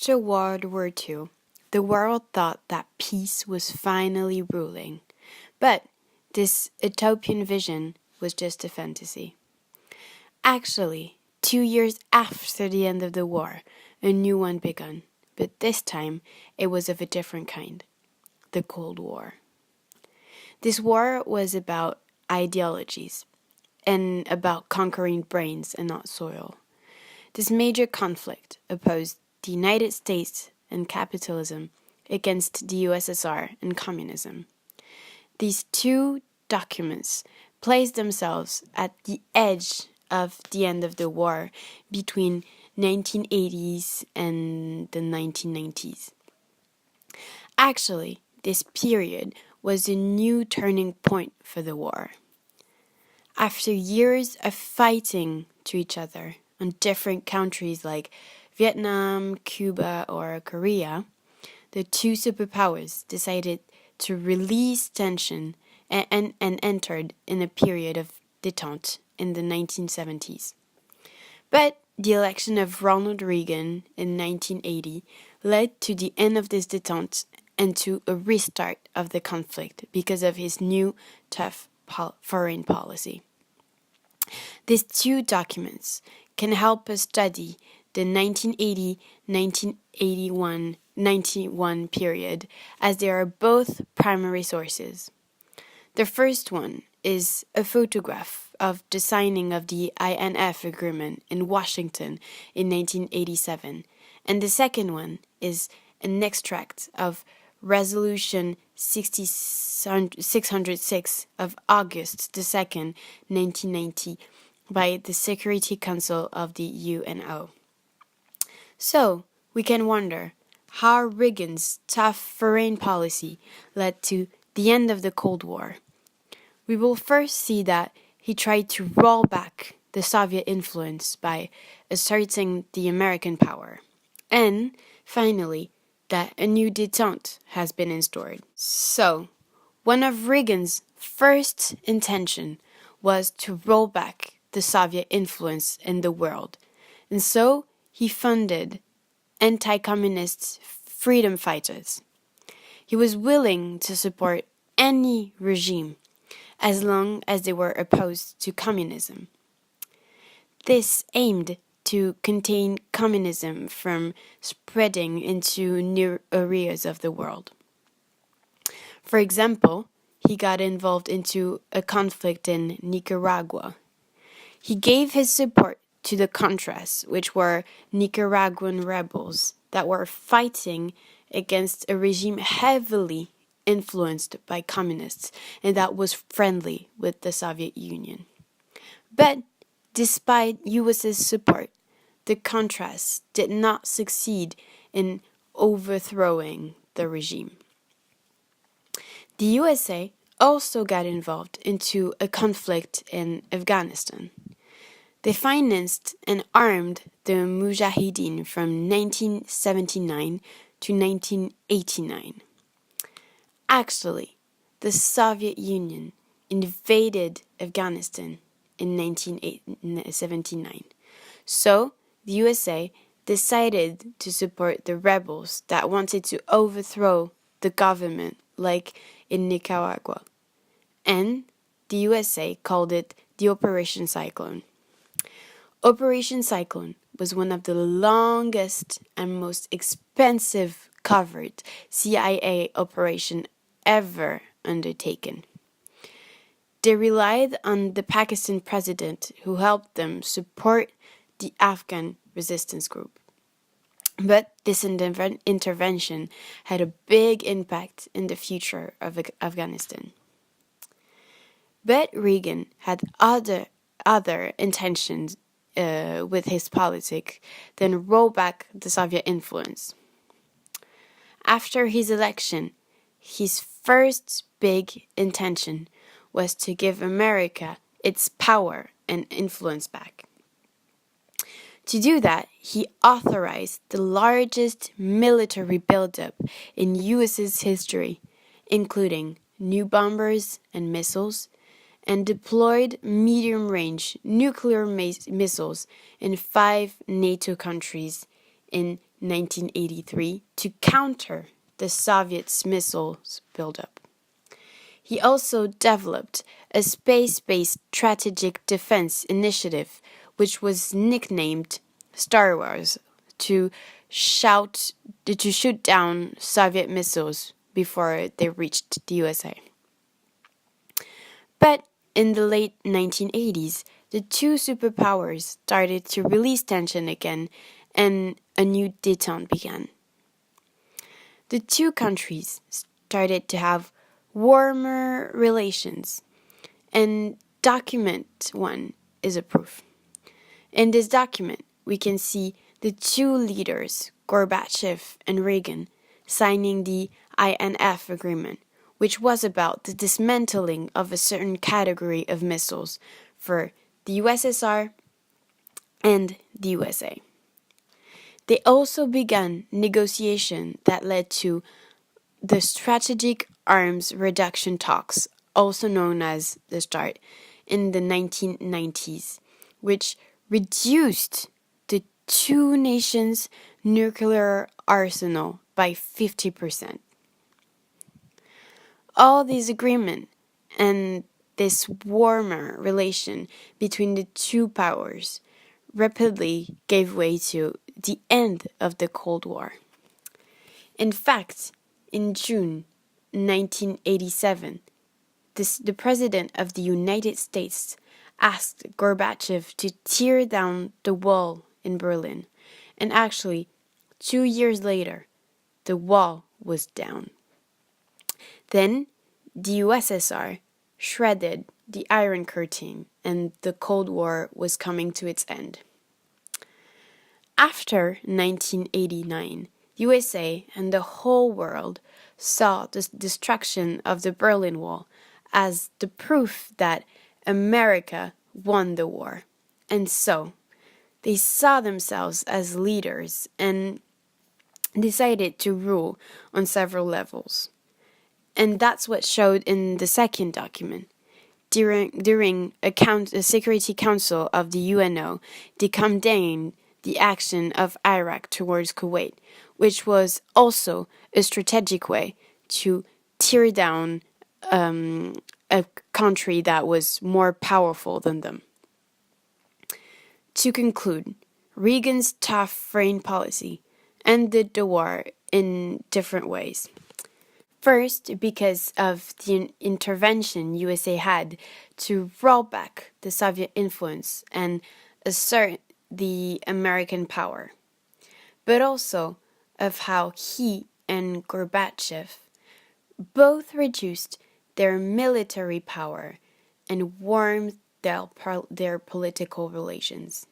After World War II, the world thought that peace was finally ruling. But this utopian vision was just a fantasy. Actually, 2 years after the end of the war, a new one began. But this time, it was of a different kind. The Cold War. This war was about ideologies and about conquering brains and not soil. This major conflict opposed the United States and capitalism against the USSR and communism. These two documents placed themselves at the edge of the end of the war between 1980s and the 1990s. Actually, this period was a new turning point for the war. After years of fighting to each other on different countries like Vietnam, Cuba, or Korea, the two superpowers decided to release tension and entered in a period of détente in the 1970s. But the election of Ronald Reagan in 1980 led to the end of this détente and to a restart of the conflict because of his new tough foreign policy. These two documents can help us study the 1980-1991 period as they are both primary sources. The first one is a photograph of the signing of the INF agreement in Washington in 1987, and the second one is an extract of Resolution 606 of August 2nd, 1990, by the Security Council of the UNO. So, we can wonder how Reagan's tough foreign policy led to the end of the Cold War. We will first see that he tried to roll back the Soviet influence by asserting the American power. And, finally, that a new détente has been instaured. So, one of Reagan's first intention was to roll back the Soviet influence in the world, and so he funded anti-communist freedom fighters. He was willing to support any regime as long as they were opposed to communism. This aimed to contain communism from spreading into new areas of the world. For example, he got involved into a conflict in Nicaragua. He gave his support to the Contras, which were Nicaraguan rebels that were fighting against a regime heavily influenced by communists and that was friendly with the Soviet Union. But despite US's support, the Contras did not succeed in overthrowing the regime. The USA also got involved into a conflict in Afghanistan. They financed and armed the Mujahideen from 1979 to 1989. Actually, the Soviet Union invaded Afghanistan in 1979. So, the USA decided to support the rebels that wanted to overthrow the government, like in Nicaragua. And the USA called it the Operation Cyclone. Operation Cyclone was one of the longest and most expensive covert CIA operation ever undertaken. They relied on the Pakistan president who helped them support the Afghan resistance group. But this intervention had a big impact in the future of Afghanistan. But Reagan had other intentions with his politics than roll back the Soviet influence. After his election, his first big intention was to give America its power and influence back. To do that, he authorized the largest military buildup in US's history, including new bombers and missiles, and deployed medium-range nuclear missiles in 5 NATO countries in 1983 to counter the Soviets' missiles buildup. He also developed a space-based strategic defense initiative, which was nicknamed Star Wars, to shoot down Soviet missiles before they reached the USA. But in the late 1980s, the two superpowers started to release tension again, and a new détente began. The two countries started to have warmer relations, and document 1 is a proof. In this document, we can see the two leaders, Gorbachev and Reagan, signing the INF agreement, which was about the dismantling of a certain category of missiles for the USSR and the USA. They also began negotiation that led to the Strategic Arms Reduction Talks, also known as the START, in the 1990s, which reduced the two nations' nuclear arsenal by 50%. All these agreements and this warmer relation between the two powers rapidly gave way to the end of the Cold War. In fact, in June 1987, the President of the United States asked Gorbachev to tear down the wall in Berlin, and actually, 2 years later, the wall was down. Then, the USSR shredded the Iron Curtain, and the Cold War was coming to its end. After 1989, USA and the whole world saw the destruction of the Berlin Wall as the proof that America won the war. And so, they saw themselves as leaders and decided to rule on several levels. And that's what showed in the second document. During a Security Council of the UNO, they condemned the action of Iraq towards Kuwait, which was also a strategic way to tear down a country that was more powerful than them. To conclude, Reagan's tough foreign policy ended the war in different ways. First, because of the intervention USA had to roll back the Soviet influence and assert the American power, but also of how he and Gorbachev both reduced their military power and warmed their political relations.